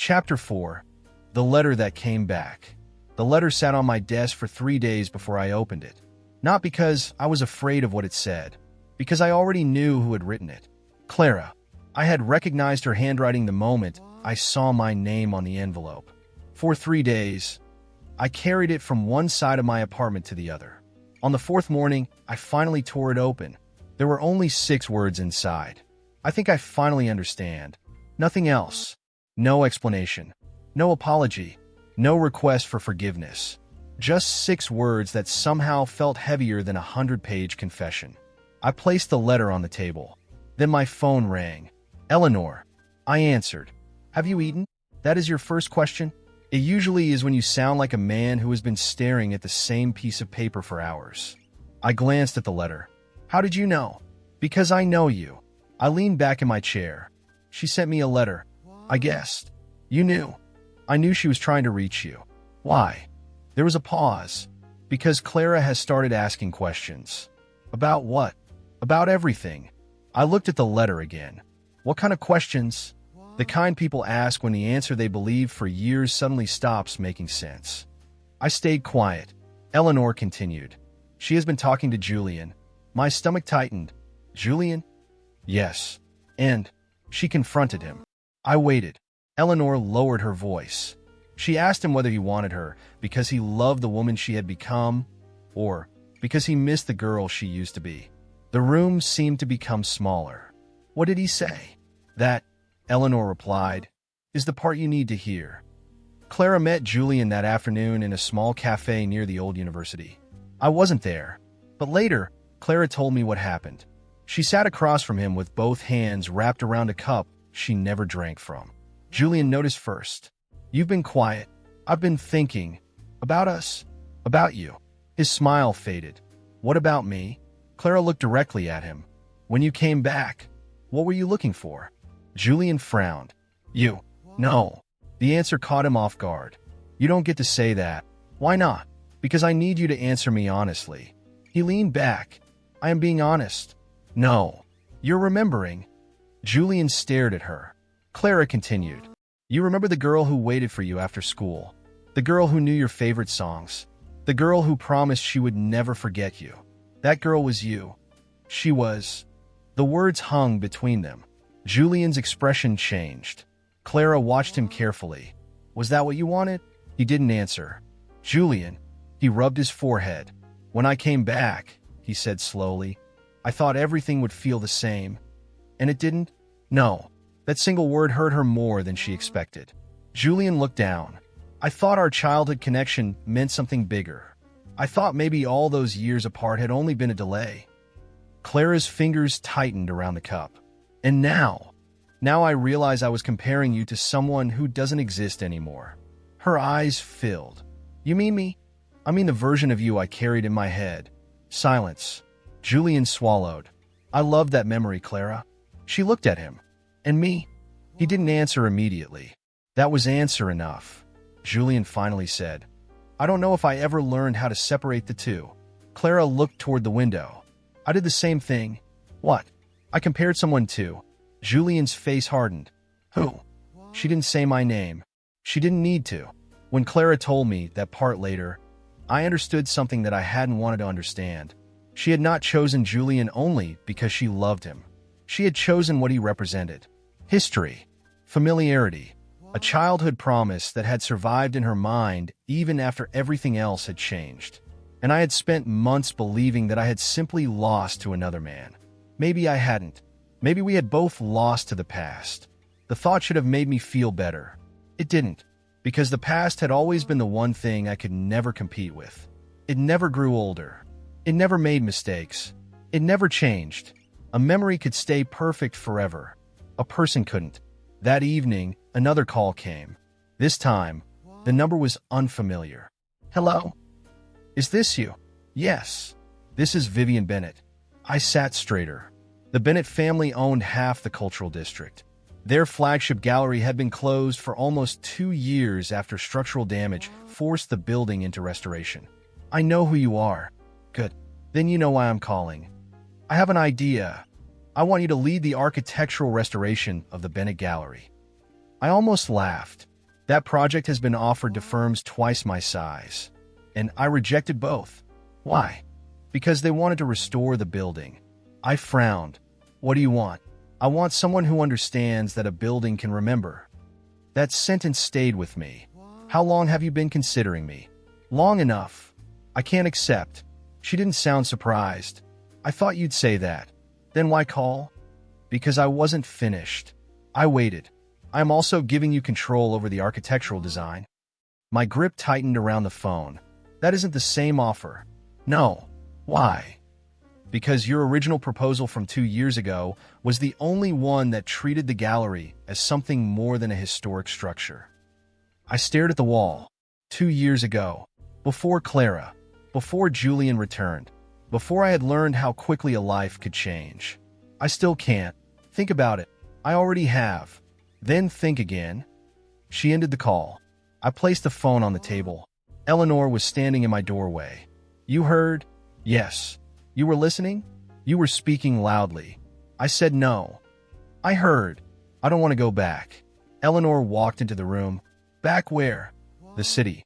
Chapter 4. The Letter That Came Back. The letter sat on my desk for 3 days before I opened it. Not because I was afraid of what it said, because I already knew who had written it. Clara. I had recognized her handwriting the moment I saw my name on the envelope. For 3 days, I carried it from one side of my apartment to the other. On the fourth morning, I finally tore it open. There were only 6 words inside. I think I finally understand. Nothing else. No explanation. No apology. No request for forgiveness. Just 6 words that somehow felt heavier than a 100-page confession. I placed the letter on the table. Then my phone rang. Eleanor. I answered. Have you eaten? That is your first question? It usually is when you sound like a man who has been staring at the same piece of paper for hours. I glanced at the letter. How did you know? Because I know you. I leaned back in my chair. She sent me a letter. I guessed. You knew. I knew she was trying to reach you. Why? There was a pause. Because Clara has started asking questions. About what? About everything. I looked at the letter again. What kind of questions? The kind people ask when the answer they believed for years suddenly stops making sense. I stayed quiet. Eleanor continued. She has been talking to Julian. My stomach tightened. Julian? Yes. And she confronted him. I waited. Eleanor lowered her voice. She asked him whether he wanted her because he loved the woman she had become, or because he missed the girl she used to be. The room seemed to become smaller. What did he say? That, Eleanor replied, is the part you need to hear. Clara met Julian that afternoon in a small cafe near the old university. I wasn't there, but later, Clara told me what happened. She sat across from him with both hands wrapped around a cup she never drank from. Julian noticed first. You've been quiet. I've been thinking. About us. About you. His smile faded. What about me? Clara looked directly at him. When you came back, what were you looking for? Julian frowned. You. No. The answer caught him off guard. You don't get to say that. Why not? Because I need you to answer me honestly. He leaned back. I am being honest. No. You're remembering. Julian stared at her. Clara continued. You remember the girl who waited for you after school? The girl who knew your favorite songs? The girl who promised she would never forget you? That girl was you. She was. The words hung between them. Julian's expression changed. Clara watched him carefully. Was that what you wanted? He didn't answer. Julian. He rubbed his forehead. When I came back, he said slowly, I thought everything would feel the same. And it didn't? No. That single word hurt her more than she expected. Julian looked down. I thought our childhood connection meant something bigger. I thought maybe all those years apart had only been a delay. Clara's fingers tightened around the cup. And now I realize I was comparing you to someone who doesn't exist anymore. Her eyes filled. You mean me? I mean the version of you I carried in my head. Silence. Julian swallowed. I loved that memory, Clara. She looked at him. And me? He didn't answer immediately. That was answer enough. Julian finally said, I don't know if I ever learned how to separate the two. Clara looked toward the window. I did the same thing. What? I compared someone to. Julian's face hardened. Who? She didn't say my name. She didn't need to. When Clara told me that part later, I understood something that I hadn't wanted to understand. She had not chosen Julian only because she loved him. She had chosen what he represented. History. Familiarity. A childhood promise that had survived in her mind even after everything else had changed. And I had spent months believing that I had simply lost to another man. Maybe I hadn't. Maybe we had both lost to the past. The thought should have made me feel better. It didn't, because the past had always been the one thing I could never compete with. It never grew older. It never made mistakes. It never changed. A memory could stay perfect forever. A person couldn't. That evening, another call came. This time, the number was unfamiliar. Hello? Is this you? Yes. This is Vivian Bennett. I sat straighter. The Bennett family owned half the cultural district. Their flagship gallery had been closed for almost 2 years after structural damage forced the building into restoration. I know who you are. Good. Then you know why I'm calling. I have an idea. I want you to lead the architectural restoration of the Bennett Gallery. I almost laughed. That project has been offered to firms twice my size, and I rejected both. Why? Because they wanted to restore the building. I frowned. What do you want? I want someone who understands that a building can remember. That sentence stayed with me. How long have you been considering me? Long enough. I can't accept. She didn't sound surprised. I thought you'd say that. Then why call? Because I wasn't finished. I waited. I'm also giving you control over the architectural design. My grip tightened around the phone. That isn't the same offer. No. Why? Because your original proposal from 2 years ago was the only one that treated the gallery as something more than a historic structure. I stared at the wall. 2 years ago. Before Clara. Before Julian returned. Before I had learned how quickly a life could change. I still can't. Think about it. I already have. Then think again. She ended the call. I placed the phone on the table. Eleanor was standing in my doorway. You heard? Yes. You were listening? You were speaking loudly. I said no. I heard. I don't want to go back. Eleanor walked into the room. Back where? The city.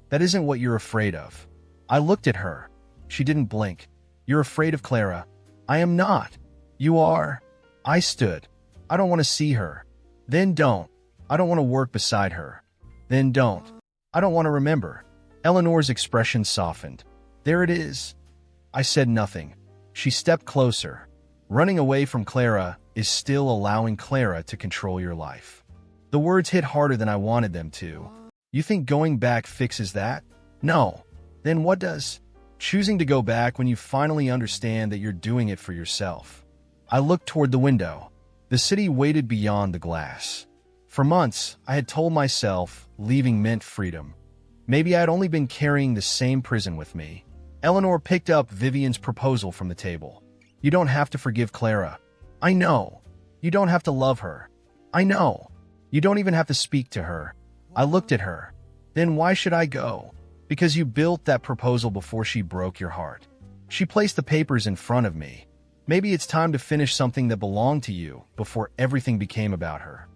That isn't what you're afraid of. I looked at her. She didn't blink. You're afraid of Clara. I am not. You are. I stood. I don't want to see her. Then don't. I don't want to work beside her. Then don't. I don't want to remember. Eleanor's expression softened. There it is. I said nothing. She stepped closer. Running away from Clara is still allowing Clara to control your life. The words hit harder than I wanted them to. You think going back fixes that? No. Then what does? Choosing to go back when you finally understand that you're doing it for yourself. I looked toward the window. The city waited beyond the glass. For months, I had told myself leaving meant freedom. Maybe I had only been carrying the same prison with me. Eleanor picked up Vivian's proposal from the table. You don't have to forgive Clara. I know. You don't have to love her. I know. You don't even have to speak to her. I looked at her. Then why should I go? Because you built that proposal before she broke your heart. She placed the papers in front of me. Maybe it's time to finish something that belonged to you before everything became about her.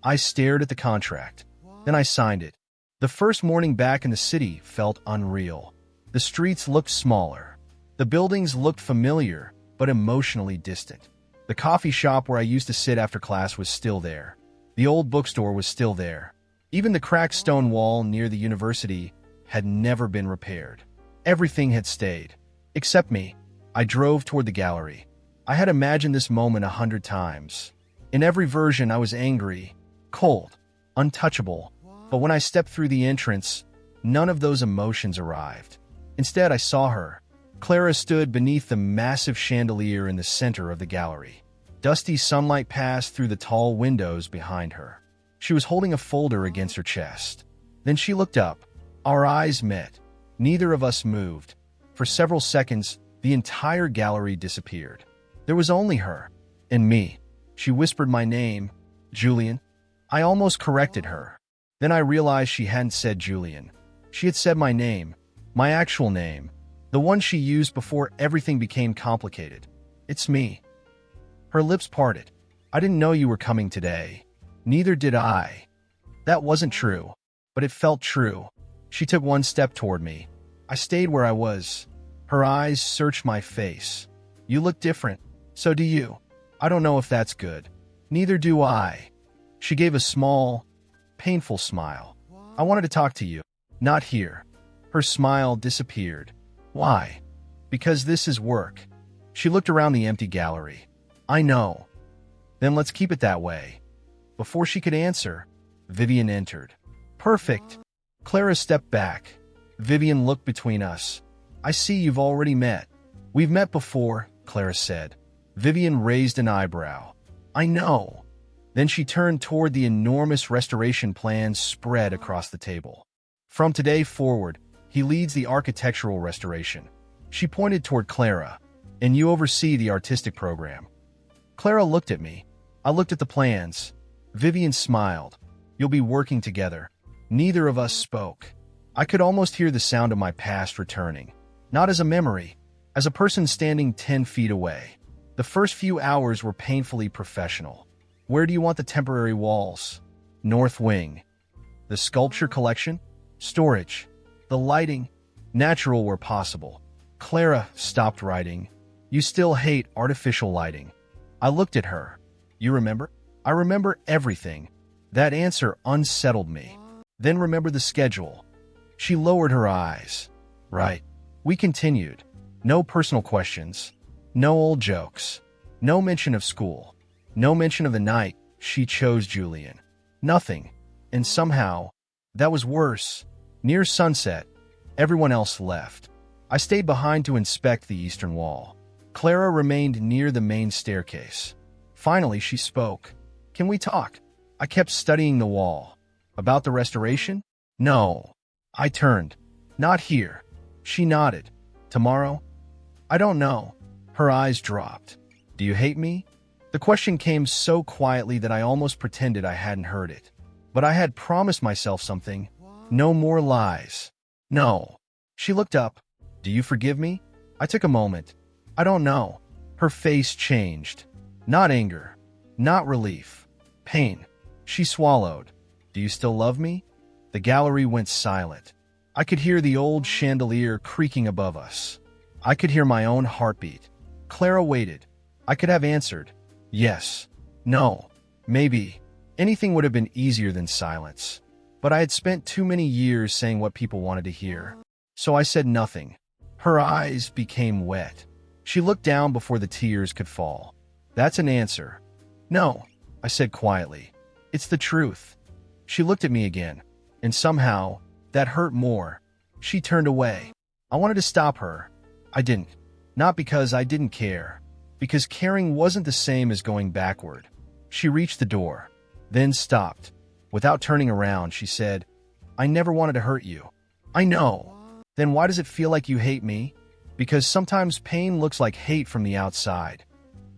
I stared at the contract. Then I signed it. The first morning back in the city felt unreal. The streets looked smaller. The buildings looked familiar, but emotionally distant. The coffee shop where I used to sit after class was still there. The old bookstore was still there. Even the cracked stone wall near the university had never been repaired. Everything had stayed. Except me. I drove toward the gallery. I had imagined this moment 100 times. In every version, I was angry, cold, untouchable. But when I stepped through the entrance, none of those emotions arrived. Instead, I saw her. Clara stood beneath the massive chandelier in the center of the gallery. Dusty sunlight passed through the tall windows behind her. She was holding a folder against her chest. Then she looked up. Our eyes met. Neither of us moved. For several seconds, the entire gallery disappeared. There was only her and me. She whispered my name, Julian. I almost corrected her. Then I realized she hadn't said Julian. She had said my name, my actual name, the one she used before everything became complicated. It's me. Her lips parted. I didn't know you were coming today. Neither did I. That wasn't true, but it felt true. She took one step toward me. I stayed where I was. Her eyes searched my face. You look different. So do you. I don't know if that's good. Neither do I. She gave a small, painful smile. I wanted to talk to you. Not here. Her smile disappeared. Why? Because this is work. She looked around the empty gallery. I know. Then let's keep it that way. Before she could answer, Vivian entered. Perfect. Clara stepped back. Vivian looked between us. I see you've already met. We've met before, Clara said. Vivian raised an eyebrow. I know. Then she turned toward the enormous restoration plans spread across the table. From today forward, he leads the architectural restoration. She pointed toward Clara. And you oversee the artistic program. Clara looked at me. I looked at the plans. Vivian smiled. You'll be working together. Neither of us spoke. I could almost hear the sound of my past returning. Not as a memory, as a person standing 10 feet away. The first few hours were painfully professional. Where do you want the temporary walls? North wing. The sculpture collection? Storage. The lighting? Natural where possible. Clara stopped writing. You still hate artificial lighting. I looked at her. You remember? I remember everything. That answer unsettled me. Then remember the schedule. She lowered her eyes. Right. We continued. No personal questions. No old jokes. No mention of school. No mention of the night she chose Julian. Nothing. And somehow, that was worse. Near sunset, everyone else left. I stayed behind to inspect the eastern wall. Clara remained near the main staircase. Finally, she spoke. Can we talk? I kept studying the wall. About the restoration? No. I turned. Not here. She nodded. Tomorrow? I don't know. Her eyes dropped. Do you hate me? The question came so quietly that I almost pretended I hadn't heard it. But I had promised myself something. No more lies. No. She looked up. Do you forgive me? I took a moment. I don't know. Her face changed. Not anger. Not relief. Pain. She swallowed. Do you still love me? The gallery went silent. I could hear the old chandelier creaking above us. I could hear my own heartbeat. Clara waited. I could have answered. Yes. No. Maybe. Anything would have been easier than silence. But I had spent too many years saying what people wanted to hear. So I said nothing. Her eyes became wet. She looked down before the tears could fall. That's an answer. No, I said quietly. It's the truth. She looked at me again. And somehow, that hurt more. She turned away. I wanted to stop her. I didn't. Not because I didn't care. Because caring wasn't the same as going backward. She reached the door. Then stopped. Without turning around, she said, I never wanted to hurt you. I know. Then why does it feel like you hate me? Because sometimes pain looks like hate from the outside.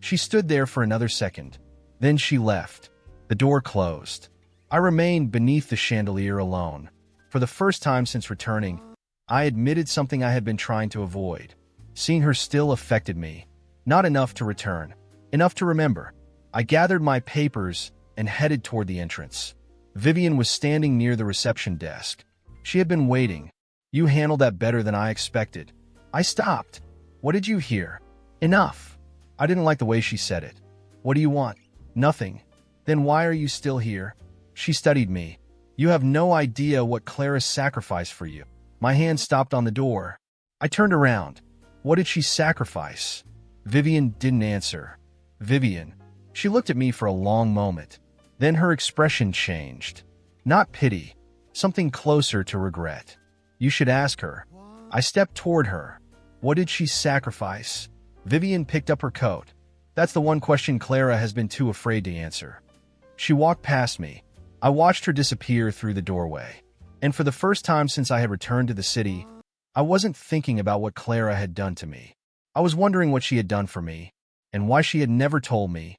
She stood there for another second. Then she left. The door closed. I remained beneath the chandelier alone. For the first time since returning, I admitted something I had been trying to avoid. Seeing her still affected me. Not enough to return. Enough to remember. I gathered my papers and headed toward the entrance. Vivian was standing near the reception desk. She had been waiting. You handled that better than I expected. I stopped. What did you hear? Enough. I didn't like the way she said it. What do you want? Nothing. Then why are you still here? She studied me. You have no idea what Clara sacrificed for you. My hand stopped on the door. I turned around. What did she sacrifice? Vivian didn't answer. Vivian. She looked at me for a long moment. Then her expression changed. Not pity. Something closer to regret. You should ask her. I stepped toward her. What did she sacrifice? Vivian picked up her coat. That's the one question Clara has been too afraid to answer. She walked past me. I watched her disappear through the doorway. And for the first time since I had returned to the city, I wasn't thinking about what Clara had done to me. I was wondering what she had done for me, and why she had never told me.